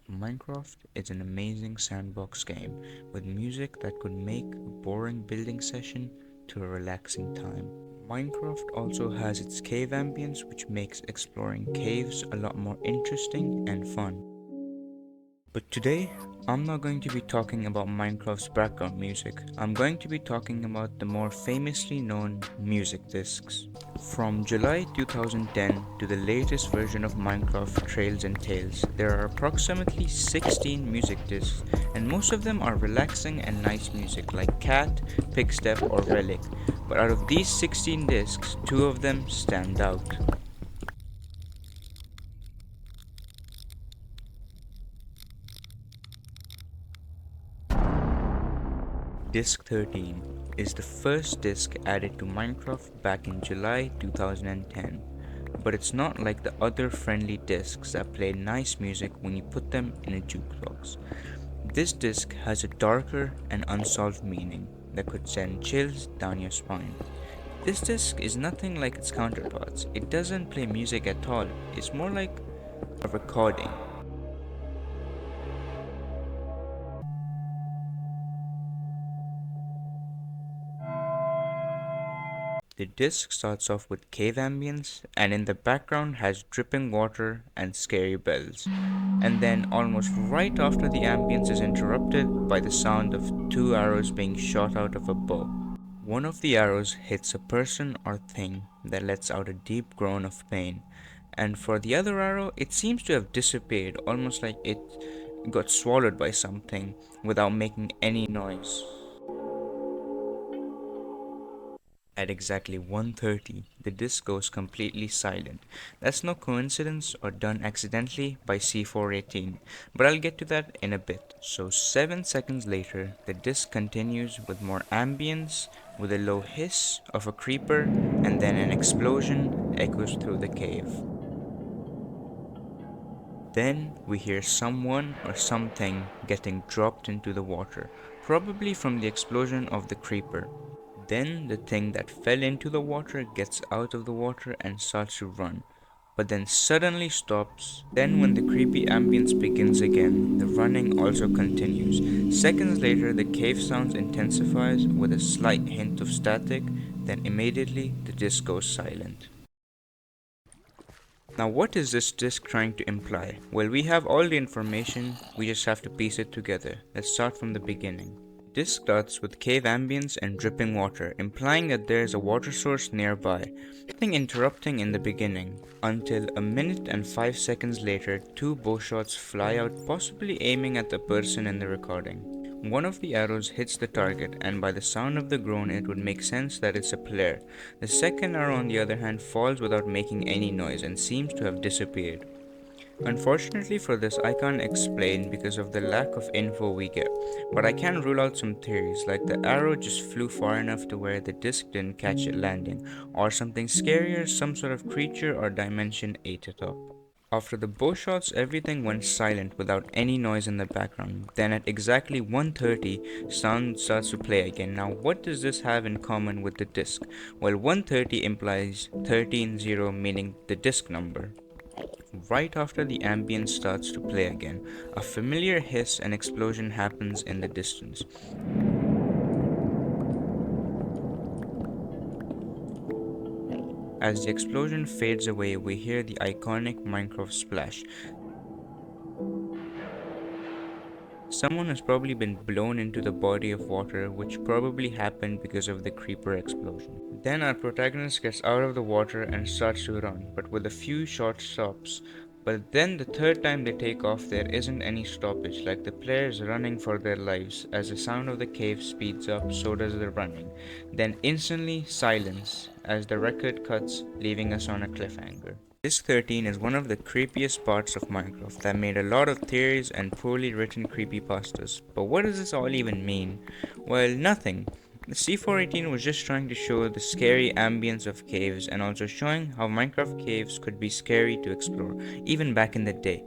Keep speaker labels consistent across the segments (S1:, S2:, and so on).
S1: Minecraft is an amazing sandbox game with music that could make a boring building session to a relaxing time. Minecraft also has its cave ambience, which makes exploring caves a lot more interesting and fun. But today, I'm not going to be talking about Minecraft's background music. I'm going to be talking about the more famously known music discs. From July 2010 to the latest version of Minecraft Trails and Tales, there are approximately 16 music discs, and most of them are relaxing and nice music like Cat, Pickstep, or Relic. But out of these 16 discs, 2 of them stand out. Disc 13 is the first disc added to Minecraft back in July 2010, but it's not like the other friendly discs that play nice music when you put them in a jukebox. This disc has a darker and unsolved meaning that could send chills down your spine. This disc is nothing like its counterparts. It doesn't play music at all, it's more like a recording. The disc starts off with cave ambience and in the background has dripping water and scary bells. And then almost right after the ambience is interrupted by the sound of 2 arrows being shot out of a bow. One of the arrows hits a person or thing that lets out a deep groan of pain. And for the other arrow, it seems to have disappeared, almost like it got swallowed by something without making any noise. At exactly 1:30, the disc goes completely silent. That's no coincidence or done accidentally by C418, but I'll get to that in a bit. So 7 seconds later, the disc continues with more ambience, with a low hiss of a creeper, and then an explosion echoes through the cave. Then we hear someone or something getting dropped into the water, probably from the explosion of the creeper. Then the thing that fell into the water gets out of the water and starts to run, but then suddenly stops. Then when the creepy ambience begins again, the running also continues. Seconds later, the cave sounds intensifies with a slight hint of static, then immediately the disc goes silent. Now what is this disc trying to imply? Well, we have all the information, we just have to piece it together. Let's start from the beginning. Disc starts with cave ambience and dripping water, implying that there is a water source nearby. Nothing interrupting in the beginning, until a minute and 5 seconds later, 2 bow shots fly out, possibly aiming at the person in the recording. One of the arrows hits the target, and by the sound of the groan, it would make sense that it's a player. The second arrow, on the other hand, falls without making any noise and seems to have disappeared. Unfortunately for this, I can't explain because of the lack of info we get, but I can rule out some theories like the arrow just flew far enough to where the disc didn't catch it landing, or something scarier, some sort of creature or dimension ate it up. After the bow shots, everything went silent without any noise in the background. Then at exactly 1:30, sound starts to play again. Now what does this have in common with the disc? Well, 1:30 implies 13-0, meaning the disc number. Right after the ambience starts to play again, a familiar hiss and explosion happens in the distance. As the explosion fades away, we hear the iconic Minecraft splash. Someone has probably been blown into the body of water, which probably happened because of the creeper explosion. Then our protagonist gets out of the water and starts to run, but with a few short stops. But then the third time they take off, there isn't any stoppage, like the players running for their lives. As the sound of the cave speeds up, so does the running. Then instantly silence, as the record cuts, leaving us on a cliffhanger. Disc 13 is one of the creepiest parts of Minecraft that made a lot of theories and poorly written creepypastas. But what does this all even mean? Well, nothing. The C418 was just trying to show the scary ambience of caves and also showing how Minecraft caves could be scary to explore, even back in the day.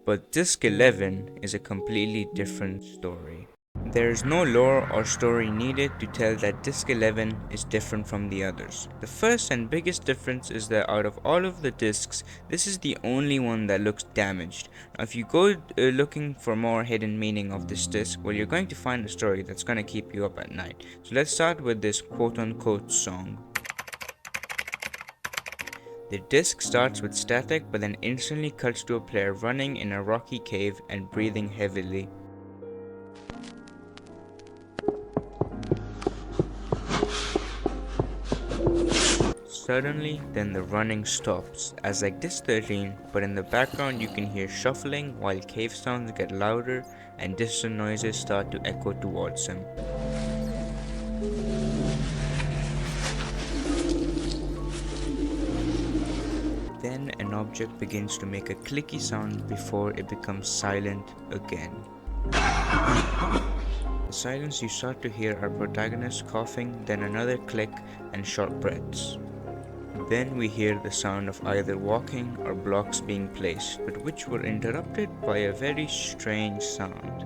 S1: But Disc 11 is a completely different story. There is no lore or story needed to tell that Disc 11 is different from the others. The first and biggest difference is that out of all of the discs, this is the only one that looks damaged. Now, if you go looking for more hidden meaning of this disc, well, you're going to find a story that's going to keep you up at night. So let's start with this quote-unquote song. The disc starts with static but then instantly cuts to a player running in a rocky cave and breathing heavily. Suddenly, then the running stops, as like Disc 13, but in the background you can hear shuffling while cave sounds get louder and distant noises start to echo towards him. Then an object begins to make a clicky sound before it becomes silent again. The silence you start to hear our protagonist coughing, then another click and short breaths. Then we hear the sound of either walking or blocks being placed, but which were interrupted by a very strange sound.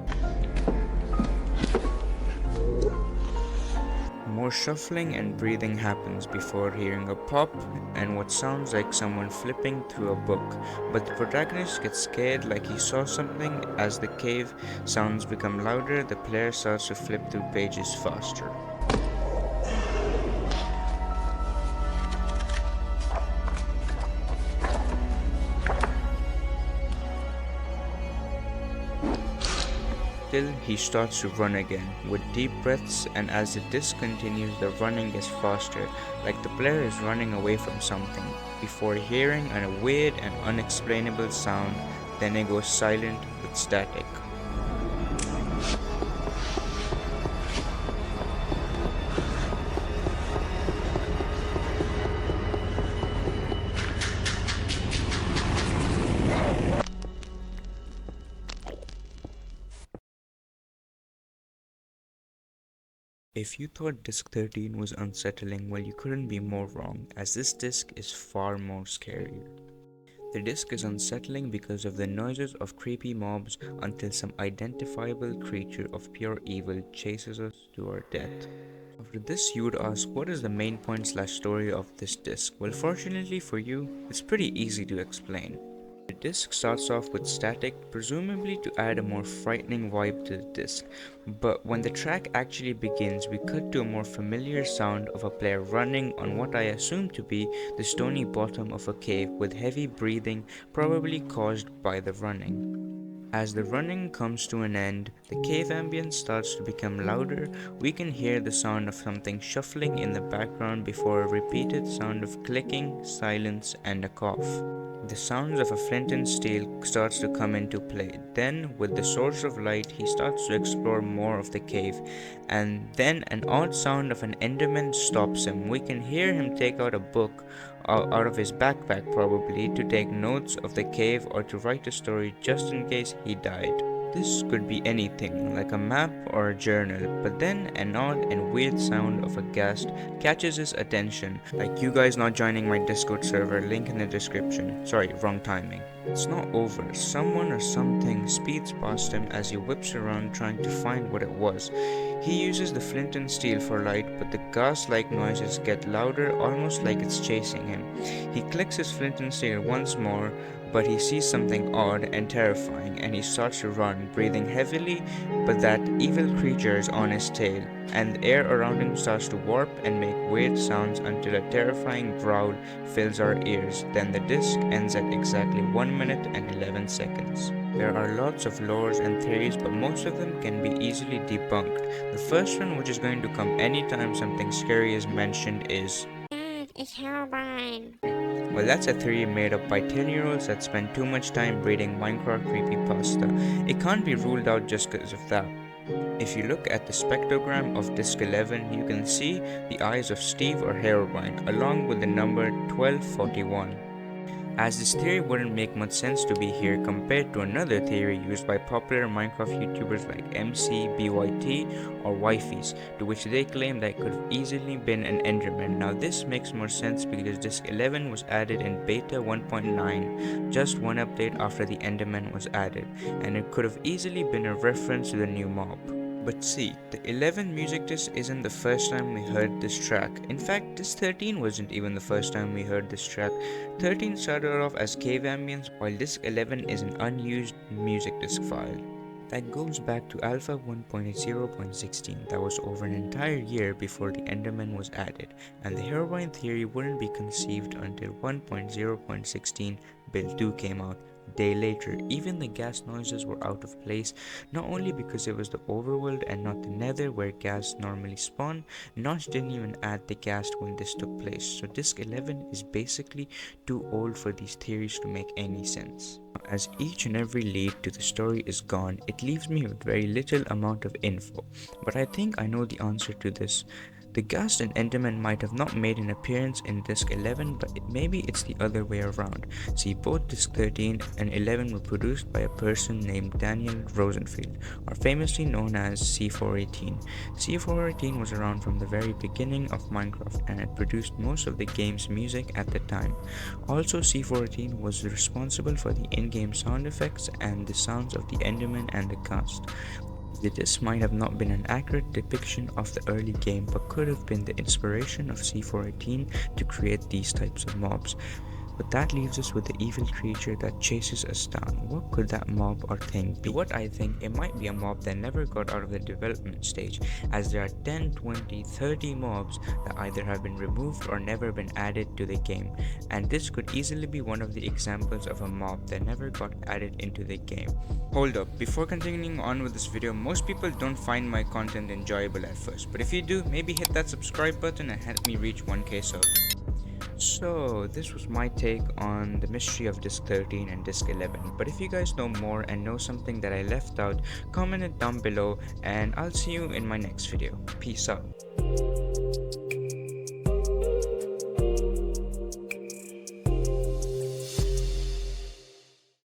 S1: More shuffling and breathing happens before hearing a pop and what sounds like someone flipping through a book, but the protagonist gets scared like he saw something. As the cave sounds become louder, the player starts to flip through pages faster. Still, he starts to run again, with deep breaths, and as the disc continues, the running gets faster, like the player is running away from something, before hearing a weird and unexplainable sound. Then it goes silent with static. If you thought Disc 13 was unsettling, well, you couldn't be more wrong, as this disc is far more scarier. The disc is unsettling because of the noises of creepy mobs until some identifiable creature of pure evil chases us to our death. After this, you would ask, what is the main point/story of this disc? Well, fortunately for you, it's pretty easy to explain. The disc starts off with static, presumably to add a more frightening vibe to the disc, but when the track actually begins, we cut to a more familiar sound of a player running on what I assume to be the stony bottom of a cave with heavy breathing, probably caused by the running. As the running comes to an end, the cave ambience starts to become louder. We can hear the sound of something shuffling in the background before a repeated sound of clicking, silence, and a cough. The sounds of a flint and steel starts to come into play. Then, with the source of light, he starts to explore more of the cave, and then an odd sound of an enderman stops him. We can hear him take out a book out of his backpack, probably to take notes of the cave or to write a story just in case he died. This could be anything, like a map or a journal, but then an odd and weird sound of a ghast catches his attention, like you guys not joining my Discord server, link in the description. Sorry, wrong timing. It's not over. Someone or something speeds past him as he whips around trying to find what it was. He uses the flint and steel for light, but the ghast-like noises get louder, almost like it's chasing him. He clicks his flint and steel once more, but he sees something odd and terrifying, and he starts to run, breathing heavily, but that evil creature is on his tail, and the air around him starts to warp and make weird sounds until a terrifying growl fills our ears. Then the disc ends at exactly 1 minute and 11 seconds. There are lots of lores and theories, but most of them can be easily debunked. The first one, which is going to come anytime something scary is mentioned, is
S2: It's herobrine.
S1: well, that's a theory made up by 10-year-olds that spend too much time reading Minecraft creepypasta. It can't be ruled out just because of that. If you look at the spectrogram of Disc 11, you can see the eyes of Steve or Herobrine, along with the number 1241. As this theory wouldn't make much sense to be here compared to another theory used by popular Minecraft YouTubers like MC, BYT, or Wifeys, to which they claim that it could have easily been an Enderman. Now this makes more sense because Disc 11 was added in Beta 1.9, just one update after the Enderman was added, and it could have easily been a reference to the new mob. But see, the 11 music disc isn't the first time we heard this track. In fact, disc 13 wasn't even the first time we heard this track. 13 started off as cave ambience, while disc 11 is an unused music disc file. That goes back to Alpha 1.0.16, that was over an entire year before the Enderman was added, and the herobrine theory wouldn't be conceived until 1.0.16 Build 2 came out. A day later, even the gas noises were out of place, not only because it was the overworld and not the nether where gas normally spawn. Notch didn't even add the gas when this took place, so disc 11 is basically too old for these theories to make any sense. As each and every lead to the story is gone, it leaves me with very little amount of info, but I think I know the answer to this. The Ghast and Enderman might have not made an appearance in disc 11, but maybe it's the other way around. See, both disc 13 and 11 were produced by a person named Daniel Rosenfield, or famously known as C418. C418 was around from the very beginning of Minecraft and had produced most of the game's music at the time. Also, C418 was responsible for the in-game sound effects and the sounds of the Enderman and the Ghast. This might have not been an accurate depiction of the early game, but could have been the inspiration of C418 to create these types of mobs. But that leaves us with the evil creature that chases us down. What could that mob or thing be? What I think, it might be a mob that never got out of the development stage, as there are 10, 20, 30 mobs that either have been removed or never been added to the game, and this could easily be one of the examples of a mob that never got added into the game. Hold up, before continuing on with this video, most people don't find my content enjoyable at first, but if you do, maybe hit that subscribe button and help me reach 1k subs. So, this was my take on the mystery of disc 13 and disc 11, but if you guys know more and know something that I left out, comment it down below and I'll see you in my next video. Peace out.